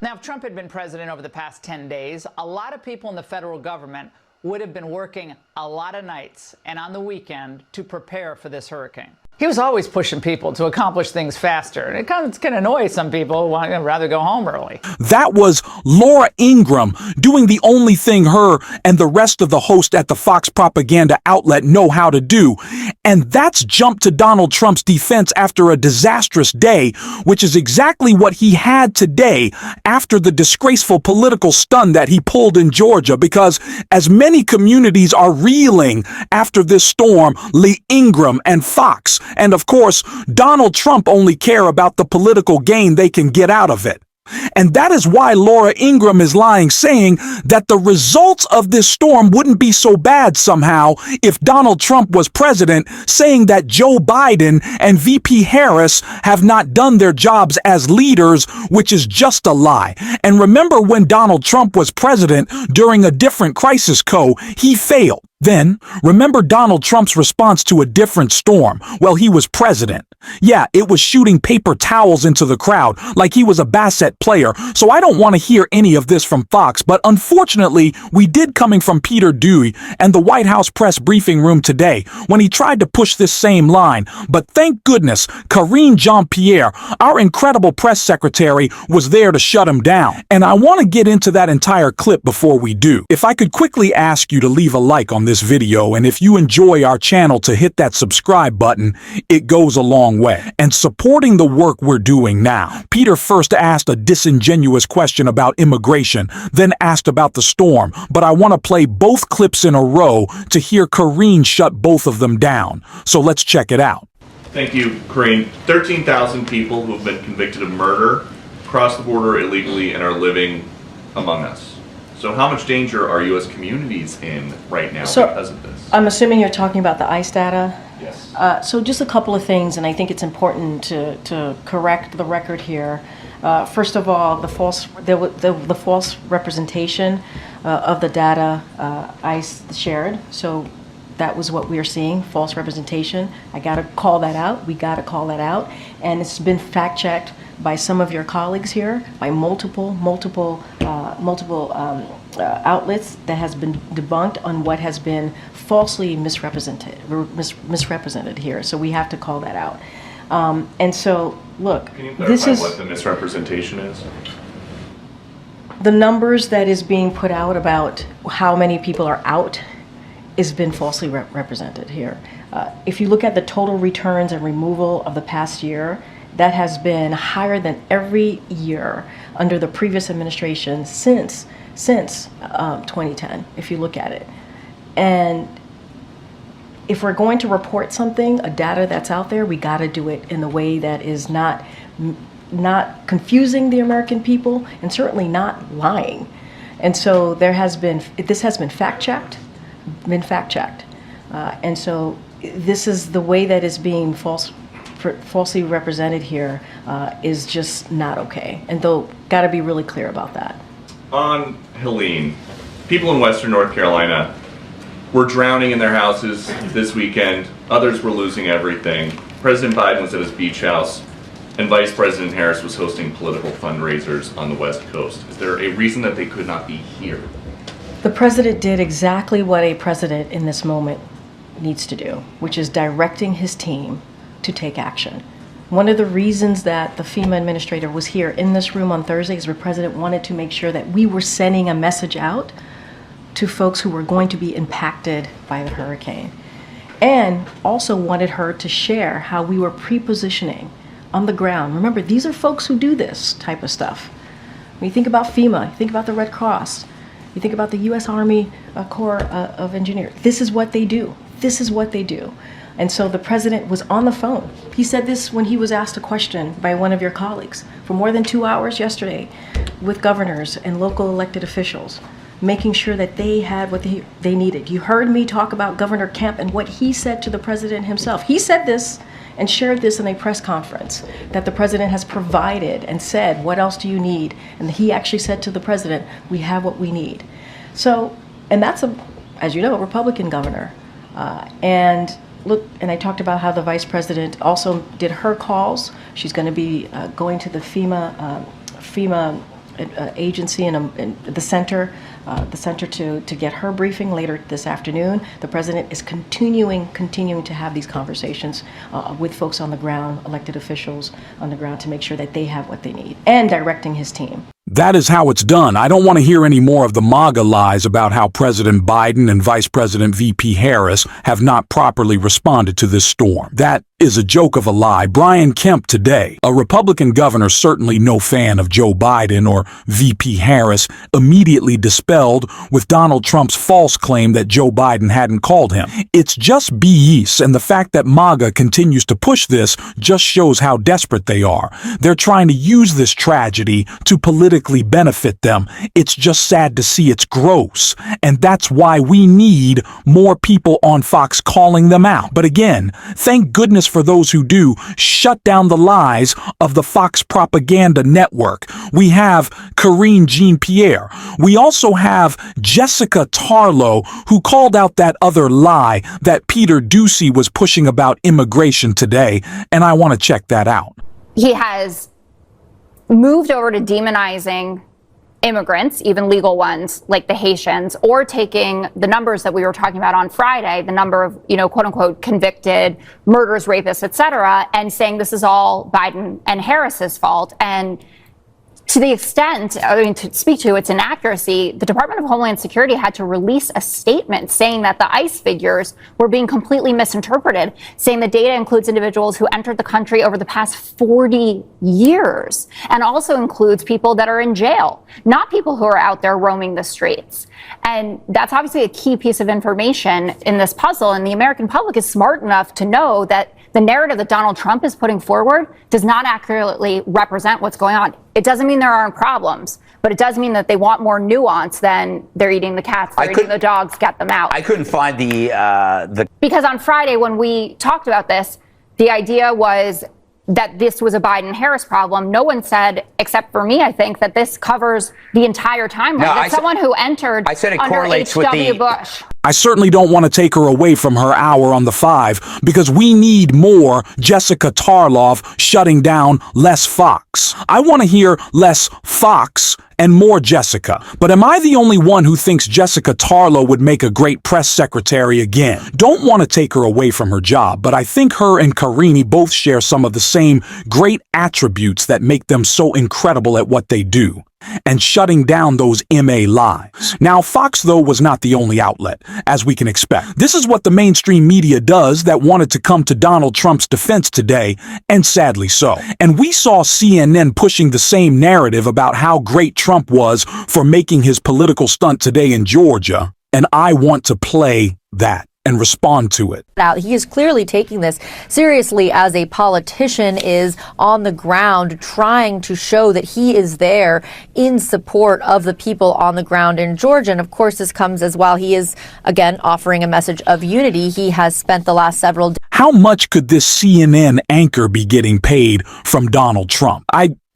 Now, if Trump had been president over the past 10 days, a lot of people in the federal government would have been working a lot of nights and on the weekend to prepare for this hurricane. He was always pushing people to accomplish things faster. And it can annoy some people who want to rather go home early. That was Laura Ingraham doing the only thing her and the rest of the hosts at the Fox propaganda outlet know how to do. And that's jump to Donald Trump's defense after a disastrous day, which is exactly what he had today after the disgraceful political stunt that he pulled in Georgia. Because as many communities are reeling after this storm, Lee Ingraham and Fox and of course, Donald Trump only care about the political gain they can get out of it. And that is why Laura Ingraham is lying, saying that the results of this storm wouldn't be so bad somehow if Donald Trump was president, saying that Joe Biden and VP Harris have not done their jobs as leaders, which is just a lie. And remember when Donald Trump was president during a different crisis, he failed. Then, remember Donald Trump's response to a different storm? Well, he was president. Yeah, it was shooting paper towels into the crowd like he was a Bassett player, so I don't want to hear any of this from Fox, but unfortunately, we did coming from Peter Dewey and the White House press briefing room today when he tried to push this same line. But thank goodness, Jean-Pierre, our incredible press secretary, was there to shut him down. And I want to get into that entire clip before we do. If I could quickly ask you to leave a like on this video, and if you enjoy our channel, to hit that subscribe button, it goes a long way. And supporting the work we're doing now. Peter first asked a disingenuous question about immigration, then asked about the storm, but I want to play both clips in a row to hear Karine shut both of them down. So let's check it out. Thank you, Karine. 13,000 people who have been convicted of murder crossed the border illegally and are living among us. So how much danger are U.S. communities in right now because of this? I'm assuming you're talking about the ICE data? Yes. So just a couple of things, and I think it's important to correct the record here. First of all, the false representation of the data ICE shared. So that was what we are seeing, false representation. I got to call that out. We got to call that out. And it's been fact-checked by some of your colleagues here, by multiple outlets that has been debunked on what has been falsely misrepresented here. So we have to call that out. And so, look, can you clarify what the misrepresentation is? The numbers that is being put out about how many people are out has been falsely represented here. If you look at the total returns and removal of the past year, that has been higher than every year under the previous administration since 2010, if you look at it. And if we're going to report something, a data that's out there, we got to do it in a way that is not confusing the American people and certainly not lying. And so this has been fact-checked, and so this is the way that is being falsely represented here is just not okay. And though, got to be really clear about that. On Helene, people in Western North Carolina were drowning in their houses this weekend. Others were losing everything. President Biden was at his beach house, and Vice President Harris was hosting political fundraisers on the West Coast. Is there a reason that they could not be here? The president did exactly what a president in this moment needs to do, which is directing his team to take action. One of the reasons that the FEMA administrator was here in this room on Thursday is the president wanted to make sure that we were sending a message out to folks who were going to be impacted by the hurricane, and also wanted her to share how we were pre-positioning on the ground. Remember, these are folks who do this type of stuff. When you think about FEMA, you think about the Red Cross, you think about the U.S. Army Corps of Engineers. This is what they do. This is what they do. And so the president was on the phone. He said this when he was asked a question by one of your colleagues for more than 2 hours yesterday with governors and local elected officials, making sure that they had what they needed. You heard me talk about Governor Kemp and what he said to the president himself. He said this and shared this in a press conference, that the president has provided and said, what else do you need? And he actually said to the president, we have what we need. So, and that's, as you know, a Republican governor. And look, and I talked about how the vice president also did her calls. She's going to be going to the FEMA agency and the center to get her briefing later this afternoon. The president is continuing to have these conversations with folks on the ground, elected officials on the ground, to make sure that they have what they need, and directing his team. That is how it's done. I don't want to hear any more of the MAGA lies about how President Biden and Vice President VP Harris have not properly responded to this storm. That is a joke of a lie. Brian Kemp today, a Republican governor certainly no fan of Joe Biden or VP Harris, immediately dispelled with Donald Trump's false claim that Joe Biden hadn't called him. It's just BS, and the fact that MAGA continues to push this just shows how desperate they are. They're trying to use this tragedy to politically benefit them. It's just sad to see. It's gross. And that's why we need more people on Fox calling them out. But again, thank goodness for those who do shut down the lies of the Fox propaganda network. We have Jean-Pierre. We also have Jessica Tarlow, who called out that other lie that Peter Doocy was pushing about immigration today. And I want to check that out. He has moved over to demonizing immigrants, even legal ones like the Haitians, or taking the numbers that we were talking about on Friday, the number of, quote unquote, convicted murderers, rapists, et cetera, and saying this is all Biden and Harris's fault. And to the extent, to speak to its inaccuracy, the Department of Homeland Security had to release a statement saying that the ICE figures were being completely misinterpreted, saying the data includes individuals who entered the country over the past 40 years and also includes people that are in jail, not people who are out there roaming the streets. And that's obviously a key piece of information in this puzzle. And the American public is smart enough to know that the narrative that Donald Trump is putting forward does not accurately represent what's going on. It doesn't mean there aren't problems, but it does mean that they want more nuance than they're eating the cats, they're eating the dogs, get them out. I couldn't find the Because on Friday when we talked about this, the idea was that this was a Biden-Harris problem. No one said, except for me, I think, that this covers the entire timeline. No, That someone who entered I said it under correlates with H.W. the- Bush. I certainly don't want to take her away from her hour on the 5 because we need more Jessica Tarlov shutting down less Fox. I want to hear less Fox and more Jessica. But am I the only one who thinks Jessica Tarlow would make a great press secretary again? Don't want to take her away from her job, but I think her and Karini both share some of the same great attributes that make them so incredible at what they do. And shutting down those MA lies. Now, Fox, though, was not the only outlet, as we can expect. This is what the mainstream media does that wanted to come to Donald Trump's defense today, and sadly so. And we saw CNN pushing the same narrative about how great Trump was for making his political stunt today in Georgia, and I want to play that and respond to it. He is clearly taking this seriously as a politician is on the ground trying to show that he is there in support of the people on the ground in Georgia. And of course, this comes as well. He is, again, offering a message of unity. He has spent the last several days. How much could this CNN anchor be getting paid from Donald Trump?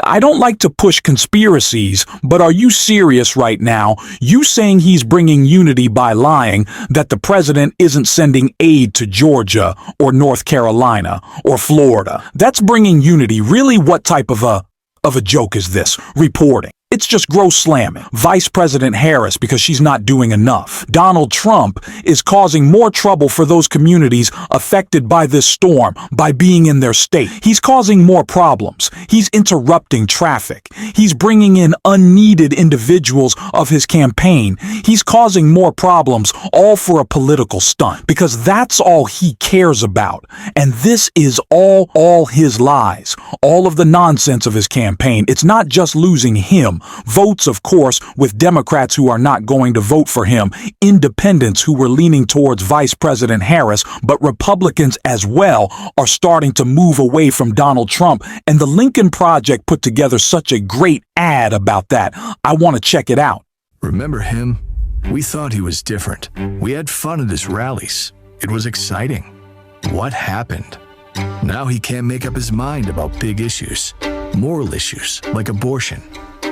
I don't like to push conspiracies, but are you serious right now? You saying he's bringing unity by lying that the president isn't sending aid to Georgia or North Carolina or Florida. That's bringing unity. Really, what type of a joke is this? Reporting. It's just gross slamming. Vice President Harris, because she's not doing enough. Donald Trump is causing more trouble for those communities affected by this storm by being in their state. He's causing more problems. He's interrupting traffic. He's bringing in unneeded individuals of his campaign. He's causing more problems, all for a political stunt, because that's all he cares about. And this is all his lies, all of the nonsense of his campaign. It's not just losing him. Votes, of course, with Democrats who are not going to vote for him, independents who were leaning towards Vice President Harris, but Republicans as well are starting to move away from Donald Trump. And the Lincoln Project put together such a great ad about that. I want to check it out. Remember him? We thought he was different. We had fun at his rallies. It was exciting. What happened? Now he can't make up his mind about big issues, moral issues like abortion.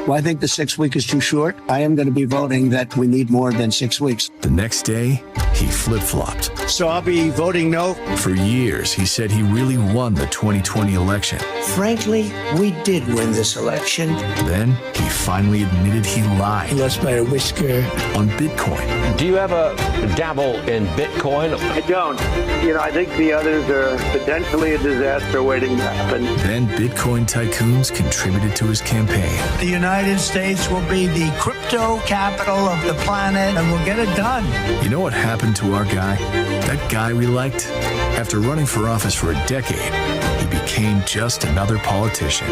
Well, I think the 6 week is too short. I am going to be voting that we need more than 6 weeks. The next day, he flip-flopped. So I'll be voting no. For years, he said he really won the 2020 election. Frankly, we did win this election. Then he finally admitted he lied Lost by a whisker. on Bitcoin. Do you have a dabble in Bitcoin? I don't. I think the others are potentially a disaster waiting to happen. Then Bitcoin tycoons contributed to his campaign. The United States will be the crypto capital of the planet, and we'll get it done. You know what happened to our guy? That guy we liked? After running for office for a decade, he became just another politician.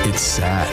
It's sad.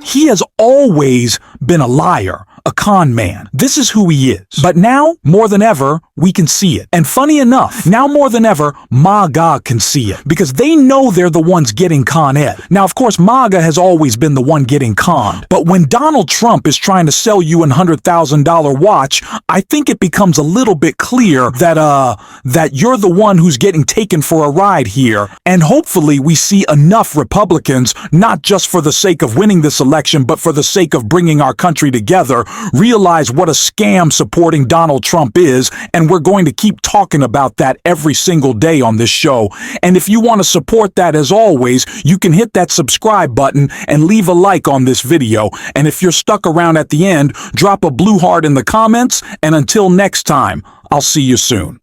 He has always been a liar, a con man. This is who he is. But now, more than ever, we can see it. And funny enough, now more than ever, MAGA can see it. Because they know they're the ones getting Con Ed. Now, of course, MAGA has always been the one getting conned. But when Donald Trump is trying to sell you a $100,000 watch, I think it becomes a little bit clear that you're the one who's getting taken for a ride here. And hopefully we see enough Republicans, not just for the sake of winning this election, but for the sake of bringing our country together, realize what a scam supporting Donald Trump is, and we're going to keep talking about that every single day on this show. And if you want to support that, as always, you can hit that subscribe button and leave a like on this video. And if you're stuck around at the end, drop a blue heart in the comments, and until next time, I'll see you soon.